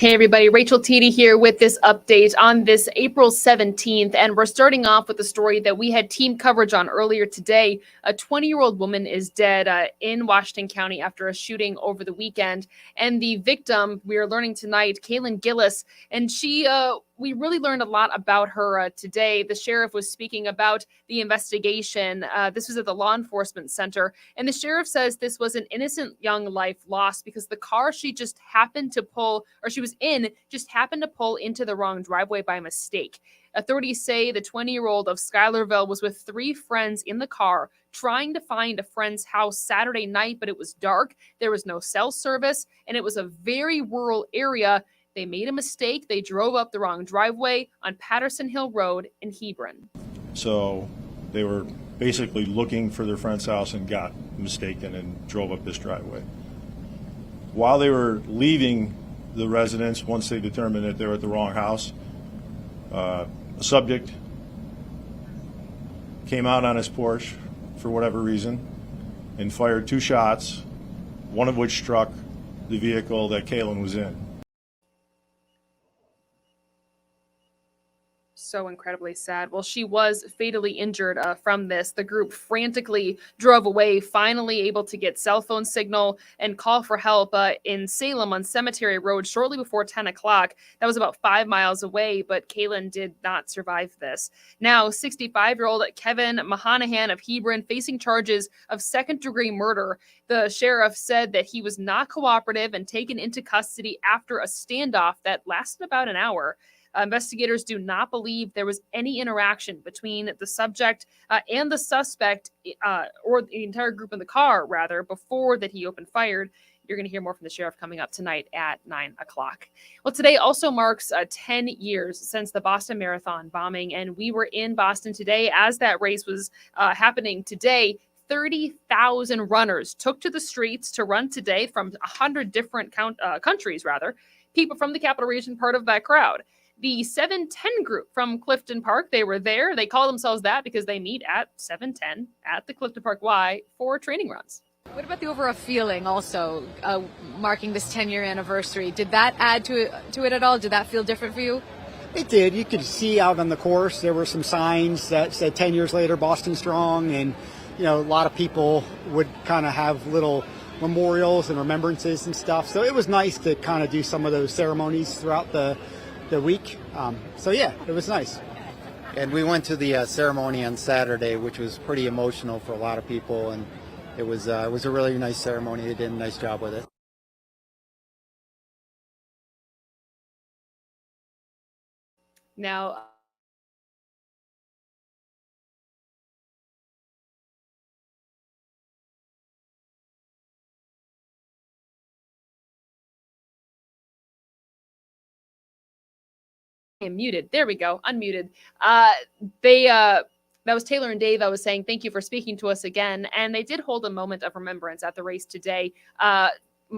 Hey everybody, Rachel Teedy here with this update on this April 17th, and we're starting off with a story that we had team coverage on earlier today. A 20-year-old woman is dead in Washington County after a shooting over the weekend, and the victim, we are learning tonight, Kaylin Gillis, and we really learned a lot about her today. The sheriff was speaking about the investigation. This was at the law enforcement center, and the sheriff says this was an innocent young life lost because the car she just happened to pull, or she was in, just happened to pull into the wrong driveway by mistake. Authorities say the 20-year-old of Schuylerville was with three friends in the car trying to find a friend's house Saturday night, but it was dark. There was no cell service, and it was a very rural area. They made a mistake. They drove up the wrong driveway on Patterson Hill Road in Hebron. So they were basically looking for their friend's house and got mistaken and drove up this driveway. While they were leaving the residence, once they determined that they were at the wrong house, a subject came out on his porch for whatever reason and fired two shots, one of which struck the vehicle that Kaylin was in. So incredibly sad. Well, she was fatally injured from this. The group frantically drove away, finally able to get cell phone signal and call for help in Salem on Cemetery Road shortly before 10 o'clock. That was about 5 miles away, but Kaylin did not survive this. Now, 65-year-old Kevin Mahanahan of Hebron facing charges of second-degree murder. The sheriff said that he was not cooperative and taken into custody after a standoff that lasted about an hour. Investigators do not believe there was any interaction between the subject and the suspect, or the entire group in the car, rather, before that he opened fire. You're going to hear more from the sheriff coming up tonight at 9 o'clock. Well, today also marks 10 years since the Boston Marathon bombing, and we were in Boston today as that race was happening today. 30,000 runners took to the streets to run today from 100 different countries, rather. People from the Capital Region, part of that crowd. The 710 group from Clifton Park, they were there. They call themselves that because they meet at 710 at the Clifton Park Y for training runs. What about the overall feeling also marking this 10-year anniversary? Did that add to it at all? Did that feel different for you? It did. You could see out on the course there were some signs that said 10 years later, Boston strong. And, you know, a lot of people would kind of have little memorials and remembrances and stuff. So it was nice to kind of do some of those ceremonies throughout the week. So yeah, it was nice. And we went to the ceremony on Saturday, which was pretty emotional for a lot of people, and it was a really nice ceremony. They did a nice job with it. Now, muted. There we go. Unmuted. That was Taylor and Dave. I was saying thank you for speaking to us again. And they did hold a moment of remembrance at the race today,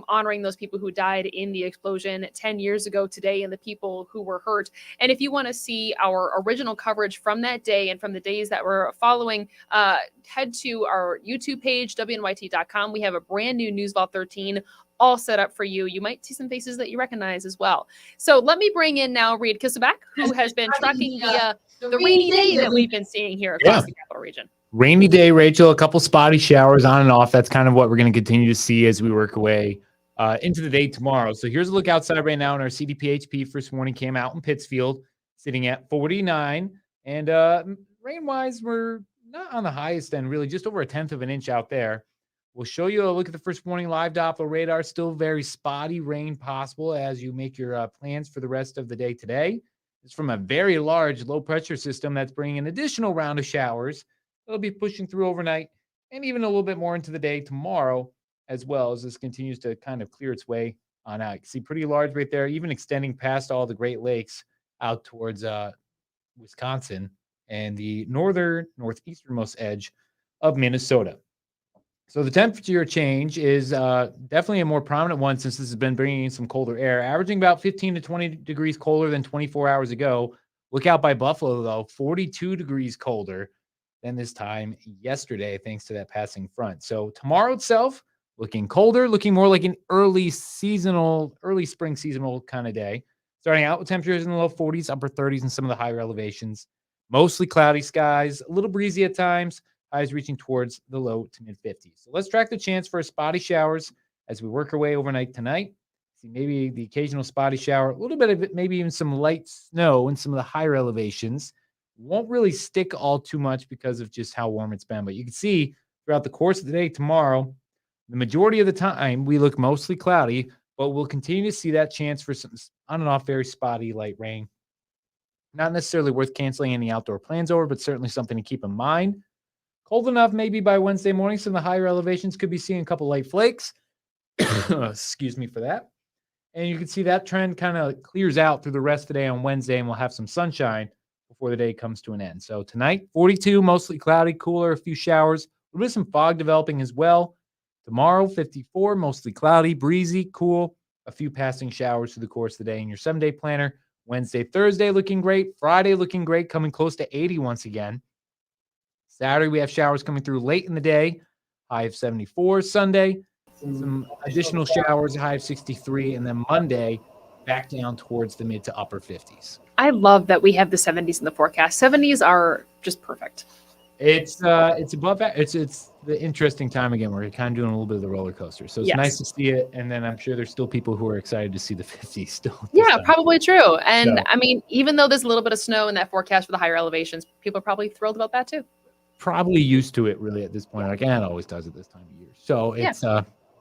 honoring those people who died in the explosion 10 years ago today and the people who were hurt. And if you want to see our original coverage from that day and from the days that were following, head to our YouTube page, WNYT.com. We have a brand new News Vault 13 all set up for you. You might see some faces that you recognize as well. So let me bring in now Reed Kisselback, who has been tracking the rainy day that we've been seeing here across the Capital Region. Rainy day, Rachel, a couple spotty showers on and off. That's kind of what we're going to continue to see as we work away into the day tomorrow. So here's a look outside right now in our CDPHP first warning cam out in Pittsfield, sitting at 49. And rain-wise, we're not on the highest end, really, just over 1/10 of an inch out there. We'll show you a look at the first warning live Doppler radar. Still very spotty rain possible as you make your plans for the rest of the day today. It's from a very large low-pressure system that's bringing an additional round of showers. It'll be pushing through overnight and even a little bit more into the day tomorrow as well as this continues to kind of clear its way on out. You can see pretty large right there, even extending past all the Great Lakes out towards Wisconsin and the northeasternmost edge of Minnesota. So the temperature change is definitely a more prominent one since this has been bringing in some colder air, averaging about 15 to 20 degrees colder than 24 hours ago. Look out by Buffalo, though, 42 degrees colder than this time yesterday, thanks to that passing front. So tomorrow itself, looking colder, looking more like an early spring seasonal kind of day. Starting out with temperatures in the low 40s, upper 30s in some of the higher elevations. Mostly cloudy skies, a little breezy at times, highs reaching towards the low to mid 50s. So let's track the chance for spotty showers as we work our way overnight tonight. See maybe the occasional spotty shower, a little bit of it, maybe even some light snow in some of the higher elevations. Won't really stick all too much because of just how warm it's been. But you can see throughout the course of the day tomorrow, the majority of the time we look mostly cloudy, but we'll continue to see that chance for some on and off very spotty light rain. Not necessarily worth canceling any outdoor plans over, but certainly something to keep in mind. Cold enough maybe by Wednesday morning, some of the higher elevations could be seeing a couple light flakes. Excuse me for that. And you can see that trend kind of clears out through the rest of the day on Wednesday, and we'll have some sunshine before the day comes to an end. So tonight, 42, mostly cloudy, cooler, a few showers, a little bit of some fog developing as well. Tomorrow, 54, mostly cloudy, breezy, cool, a few passing showers through the course of the day in your 7-day planner. Wednesday, Thursday looking great. Friday looking great, coming close to 80 once again. Saturday, we have showers coming through late in the day, high of 74. Sunday, some additional showers, high of 63. And then Monday, back down towards the mid to upper 50s. I love that we have the 70s in the forecast. 70s are just perfect. It's above that. It's the interesting time again. We're kind of doing a little bit of the roller coaster. So it's Yes. nice to see it. And then I'm sure there's still people who are excited to see the 50s still. Yeah, probably true. And So- I mean, even though there's a little bit of snow in that forecast for the higher elevations, people are probably thrilled about that too. Probably used to it really at this point. Like, it always does at this time of year. So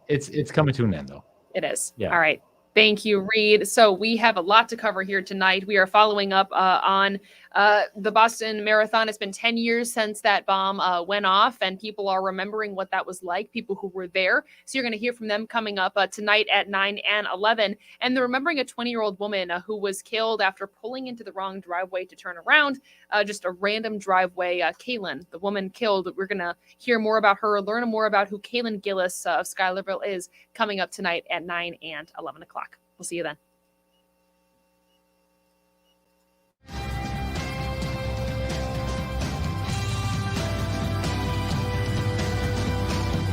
it's coming to an end though. It is. Yeah. All right. Thank you, Reed. So we have a lot to cover here tonight. We are following up on the Boston Marathon. It's been 10 years since that bomb went off, and people are remembering what that was like, people who were there. So you're going to hear from them coming up tonight at 9 and 11. And they're remembering a 20-year-old woman who was killed after pulling into the wrong driveway to turn around, just a random driveway. Kaylin, the woman killed. We're going to hear more about her, learn more about who Kaylin Gillis of Schuylerville is coming up tonight at 9 and 11 o'clock. We'll see you then.